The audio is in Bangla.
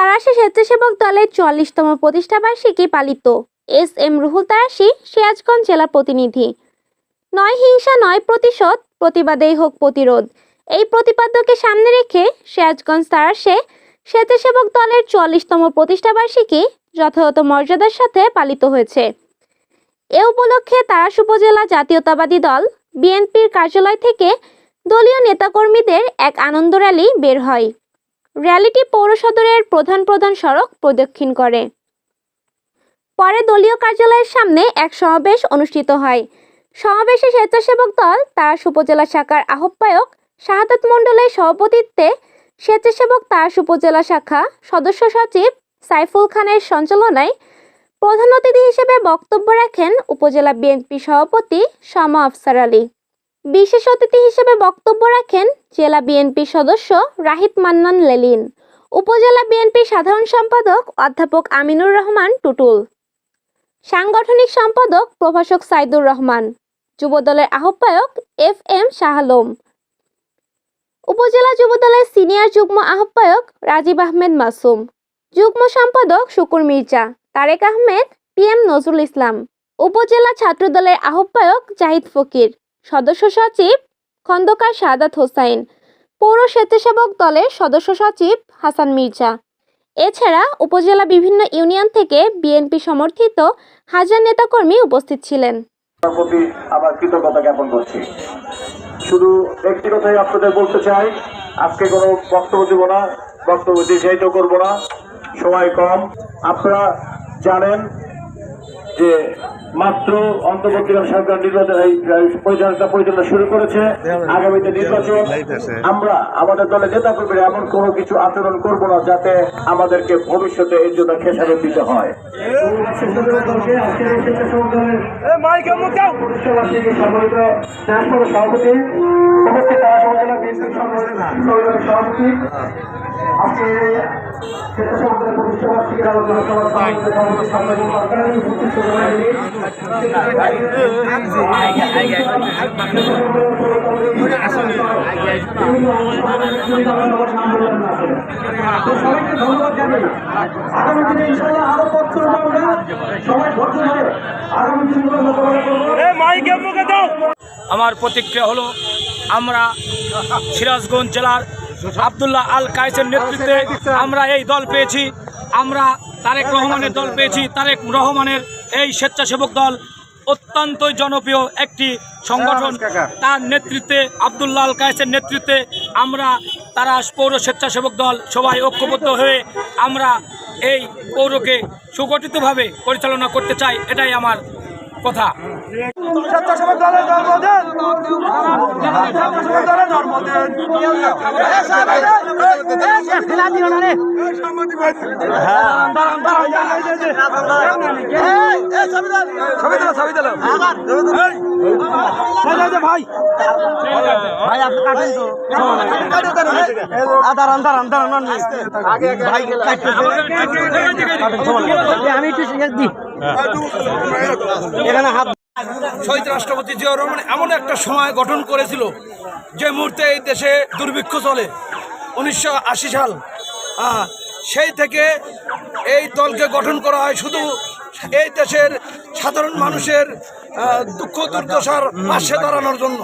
তারাশী স্বেচ্ছাসেবক দলের ৪৪তম প্রতিষ্ঠাবার্ষিকী পালিত। এস এম রুহুল তারাশী, সিরাজগঞ্জ জেলা প্রতিনিধি। নয় হিংসা নয় প্রতিশোধ, প্রতিবাদেই হোক প্রতিরোধ। এই প্রতিপাদ্যকে সামনে রেখে সিরাজগঞ্জ তারাশে স্বেচ্ছাসেবক দলের ৪৪তম প্রতিষ্ঠাবার্ষিকী যথাযথ মর্যাদার সাথে পালিত হয়েছে। এ উপলক্ষে তারাশ উপজেলা জাতীয়তাবাদী দল বিএনপির কার্যালয় থেকে দলীয় নেতাকর্মীদের এক আনন্দ র্যালি বের হয়। র্যালিটি পৌর সদরের প্রধান সড়ক প্রদক্ষিণ করে। পরে দলীয় কার্যালয়ের সামনে এক সমাবেশ অনুষ্ঠিত হয়। সমাবেশে স্বেচ্ছাসেবক দল তারাশ উপজেলা শাখার আহ্বায়ক শাহাদাত মণ্ডলের সভাপতিত্বে স্বেচ্ছাসেবক তারাশ উপজেলা শাখা সদস্য সচিব সাইফুল খানের সঞ্চালনায় প্রধান অতিথি হিসেবে বক্তব্য রাখেন উপজেলা বিএনপি সভাপতি শামা আফসার আলী। বিশেষ অতিথি হিসেবে বক্তব্য রাখেন জেলা বিএনপি সদস্য রাহিত মান্নান লেলিন, উপজেলা বিএনপি সাধারণ সম্পাদক অধ্যাপক আমিনুর রহমান টুটুল, সাংগঠনিক সম্পাদক প্রভাষক সাইদুর রহমান, যুবদলের আহ্বায়ক এফ এম শাহ আলম, উপজেলা যুবদলের সিনিয়র যুগ্ম আহ্বায়ক রাজীব আহমেদ মাসুম, যুগ্ম সম্পাদক শুকুর মির্জা, তারেক আহমেদ, পি এম নজরুল ইসলাম, উপজেলা ছাত্রদলের আহ্বায়ক জাহিদ ফকির, সদস্য সচিব খন্দকার শাহাদাত হোসাইন, পৌর স্বেচ্ছাসেবক দলের সদস্য সচিব হাসান মির্জা। এছাড়া উপজেলা বিভিন্ন ইউনিয়ন থেকে বিএনপি সমর্থিত হাজার নেতাকর্মী উপস্থিত ছিলেন। আবার কৃতজ্ঞতা জ্ঞাপন করছি। শুধু একটি কথাই আপনাদের বলতে চাই, আজকে কোনো বক্তব্য দেব না, বক্তব্য দীর্ঘায়িত করব না, সময় কম। আপনারা জানেন যে মাত্র অন্তর্বর্তীকালীন সরকার নির্বাচন পরিচালনা শুরু করেছে। আগামীতে নির্বাচন, আমরা আমাদের দলের নেতা কর্মীরা এমন কোনো কিছু আচরণ করব না যাতে আমাদেরকে ভবিষ্যতে এর জন্য খেসারত দিতে হয়। সভাপতি আজকে স্বেচ্ছাসেবকদের প্রতিষ্ঠাবার্ষিকীর আলোচনা সবাইকে ধন্যবাদ জানাই। আগামী দিনে ইনশাআল্লাহ আরো পথ চলবে, আমরা সবাই ধৈর্য ধরে আগামী দিনগুলো মোকাবেলা করব। আমার প্রতিক্রিয়া হলো, আমরা সিরাজগঞ্জ জেলার আব্দুল্লাহ আল কায়েসের নেতৃত্বে আমরা এই দল পেয়েছি। আমরা তারেক রহমানের দল পেয়েছি। তারেক রহমানের এই স্বেচ্ছাসেবক দল অত্যন্ত জনপ্রিয় একটি সংগঠন। তার নেতৃত্বে, আব্দুল্লাহ আল কায়েসের নেতৃত্বে আমরা তারাশ পৌর স্বেচ্ছাসেবক দল সবাই ঐক্যবদ্ধ হয়ে আমরা এই পৌরকে সুগঠিতভাবে পরিচালনা করতে চাই। এটাই আমার কথা। স্বেচ্ছাসেবক দলের জন্মদিন, স্বেচ্ছাসেবক দলের জন্মদিন। ভাই ভাই আপনি কাটেন তো, আমি একটু দিই এখানে হাত। শহীদ রাষ্ট্রপতি জিয়াউর রহমান এমন একটা সময় গঠন করেছিল যে মুহূর্তে এই দেশে দুর্ভিক্ষ চলে, 1980 সাল। সেই থেকে এই দলকে গঠন করা হয় শুধু এই দেশের সাধারণ মানুষের দুঃখ দুর্দশার পাশে দাঁড়ানোর জন্য।